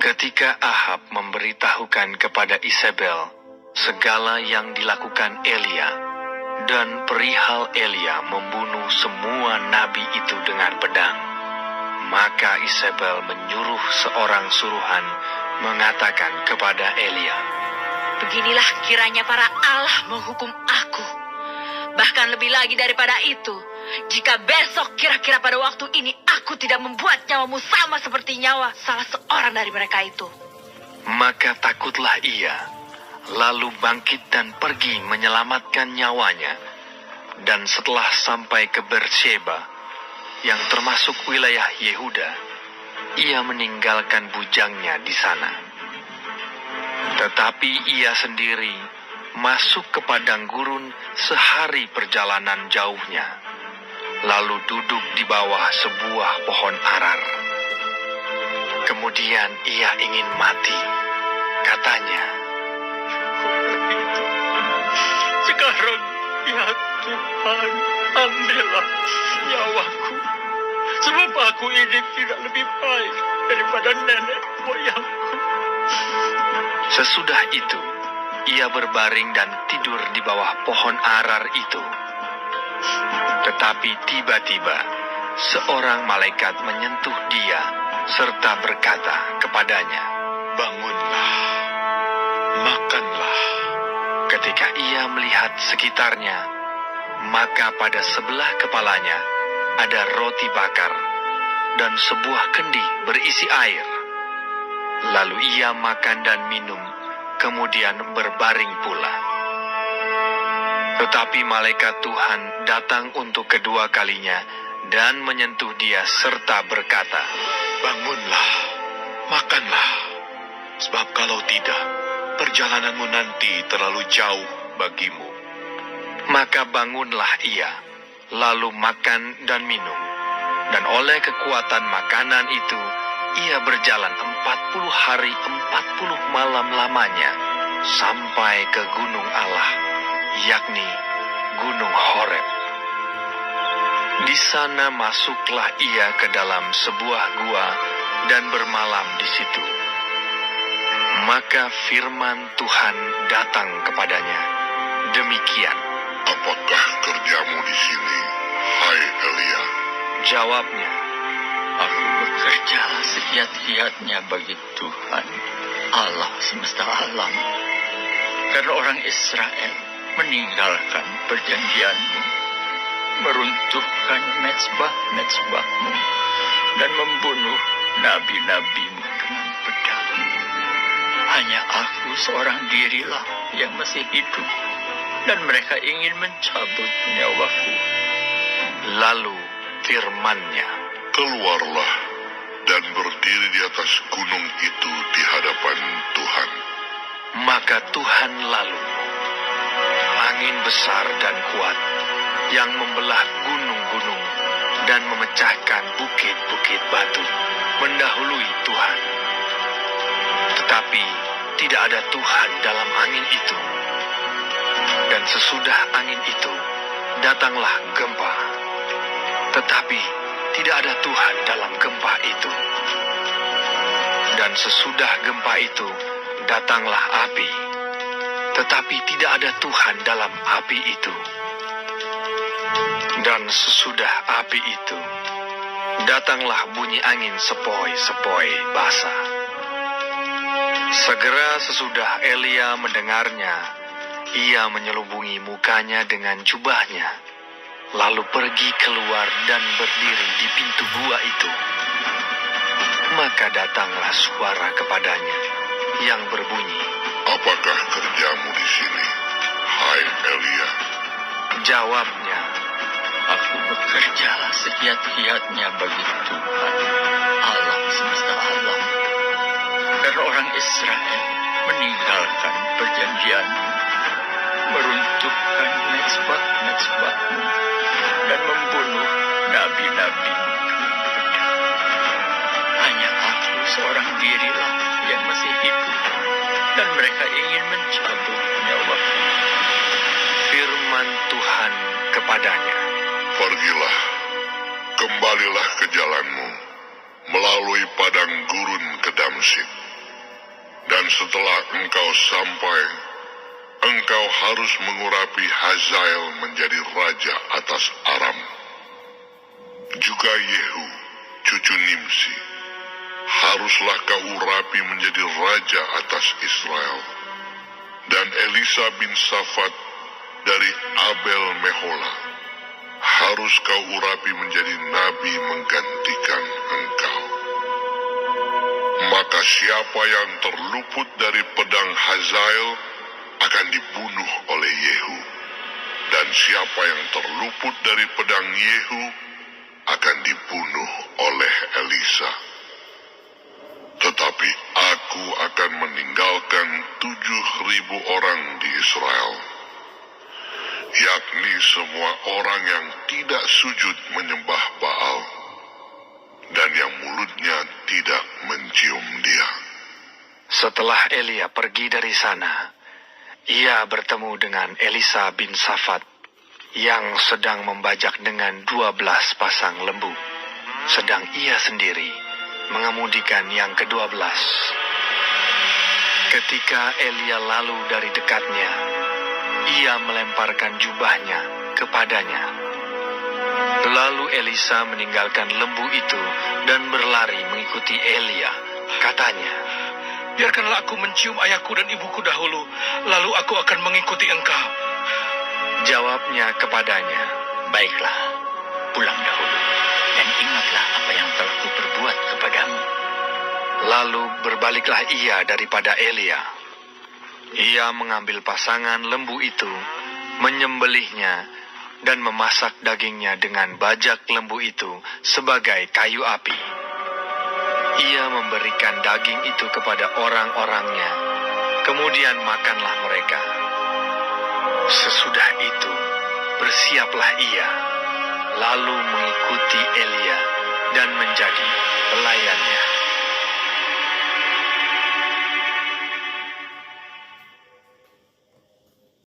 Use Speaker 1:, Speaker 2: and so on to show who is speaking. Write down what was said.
Speaker 1: Ketika Ahab memberitahukan kepada Isabel segala yang dilakukan Elia dan perihal Elia membunuh semua nabi itu dengan pedang, maka Isabel menyuruh seorang suruhan mengatakan kepada Elia,
Speaker 2: "Beginilah kiranya para Allah menghukum aku. Bahkan lebih lagi daripada itu, jika besok kira-kira pada waktu ini aku tidak membuat nyawamu sama seperti nyawa salah seorang dari mereka itu."
Speaker 1: Maka takutlah ia, lalu bangkit dan pergi menyelamatkan nyawanya. Dan setelah sampai ke Beersheba, yang termasuk wilayah Yehuda, ia meninggalkan bujangnya di sana. Tetapi ia sendiri masuk ke padang gurun sehari perjalanan jauhnya, lalu duduk di bawah sebuah pohon arar. Kemudian ia ingin mati, katanya,
Speaker 3: "Sekarang, ya Tuhan, ambillah nyawaku, sebab aku ini tidak lebih baik daripada nenek moyangku."
Speaker 1: Sesudah itu, ia berbaring dan tidur di bawah pohon arar itu. Tetapi tiba-tiba, seorang malaikat menyentuh dia, serta berkata kepadanya,
Speaker 4: "Bangunlah, makanlah."
Speaker 1: Ketika ia melihat sekitarnya, maka pada sebelah kepalanya ada roti bakar dan sebuah kendi berisi air. Lalu ia makan dan minum, kemudian berbaring pula. Tetapi malaikat Tuhan datang untuk kedua kalinya dan menyentuh dia serta berkata,
Speaker 4: "Bangunlah, makanlah. Sebab kalau tidak, perjalananmu nanti terlalu jauh bagimu."
Speaker 1: Maka bangunlah ia, lalu makan dan minum. Dan oleh kekuatan makanan itu, ia berjalan 40 hari 40 malam lamanya, sampai ke gunung Allah, yakni Gunung Horeb. Di sana masuklah ia ke dalam sebuah gua dan bermalam di situ. Maka firman Tuhan datang kepadanya, demikian,
Speaker 5: "Apakah kerjamu di sini, hai Elia?"
Speaker 1: Jawabnya,
Speaker 3: Aku bekerja segiat-giatnya bagi Tuhan, Allah semesta alam. Karena orang Israel meninggalkan perjanjianmu, meruntuhkan mezbah-mezbahmu, dan membunuh nabi-nabimu dengan pedang. Hanya aku seorang dirilah yang masih hidup, dan mereka ingin mencabut nyawaku.
Speaker 1: lalu firman-Nya,
Speaker 5: "Keluarlah dan berdiri di atas gunung itu di hadapan Tuhan."
Speaker 1: Maka Tuhan lalu, angin besar dan kuat yang membelah gunung-gunung dan memecahkan bukit-bukit batu, mendahului Tuhan. Tetapi tidak ada Tuhan dalam angin itu. Dan sesudah angin itu, datanglah gempa. Tetapi tidak ada Tuhan dalam gempa itu. Dan sesudah gempa itu, datanglah api. Tetapi tidak ada Tuhan dalam api itu. Dan sesudah api itu, datanglah bunyi angin sepoi-sepoi basah. Segera sesudah Elia mendengarnya, ia menyelubungi mukanya dengan jubahnya, lalu pergi keluar dan berdiri di pintu gua itu. Maka datanglah suara kepadanya yang berbunyi,
Speaker 5: "Apakah kerjamu di sini, hai Elia?"
Speaker 1: Jawabnya,
Speaker 3: Aku bekerja segiat-giatnya bagi Tuhan, Allah semesta alam. Karena orang Israel meninggalkan perjanjianmu, meruntuhkan mezbah-mezbahmu, dan membunuh nabi-nabimu dengan pedang. Hanya aku seorang dirilah yang masih hidup, dan mereka ingin mencabut nyawaku.
Speaker 1: firman Tuhan kepadanya,
Speaker 5: "Pergilah, kembalilah ke jalanmu, melalui padang gurun ke Damsyik. setelah engkau sampai, engkau harus mengurapi Hazael menjadi raja atas Aram. Juga Yehu, cucu Nimsi, haruslah kau urapi menjadi raja atas Israel. Dan Elisa bin Safat dari Abel Mehola, harus kau urapi menjadi nabi menggantikan engkau. Maka siapa yang terluput dari pedang Hazael akan dibunuh oleh Yehu, dan siapa yang terluput dari pedang Yehu akan dibunuh oleh Elisa. Tetapi aku akan meninggalkan 7.000 orang di Israel, yakni semua orang yang tidak sujud menyembah Baal, dan yang mulutnya tidak mencium dia.
Speaker 1: Setelah Elia pergi dari sana, ia bertemu dengan Elisa bin Safat yang sedang membajak dengan 12 pasang lembu, sedang ia sendiri mengemudikan yang ke-12. Ketika Elia lalu dari dekatnya, ia melemparkan jubahnya kepadanya. Lalu Elisa meninggalkan lembu itu dan berlari mengikuti Elia. Katanya,
Speaker 3: Biarkanlah aku mencium ayahku dan ibuku dahulu, lalu aku akan mengikuti engkau.
Speaker 1: jawabnya kepadanya,
Speaker 3: Baiklah, pulang dahulu, dan ingatlah apa yang telah kuperbuat kepadamu.
Speaker 1: Lalu berbaliklah ia daripada Elia. Ia mengambil pasangan lembu itu, menyembelihnya, dan memasak dagingnya dengan bajak lembu itu sebagai kayu api. Ia memberikan daging itu kepada orang-orangnya, kemudian makanlah mereka. Sesudah itu, bersiaplah ia, lalu mengikuti Elia dan menjadi pelayannya.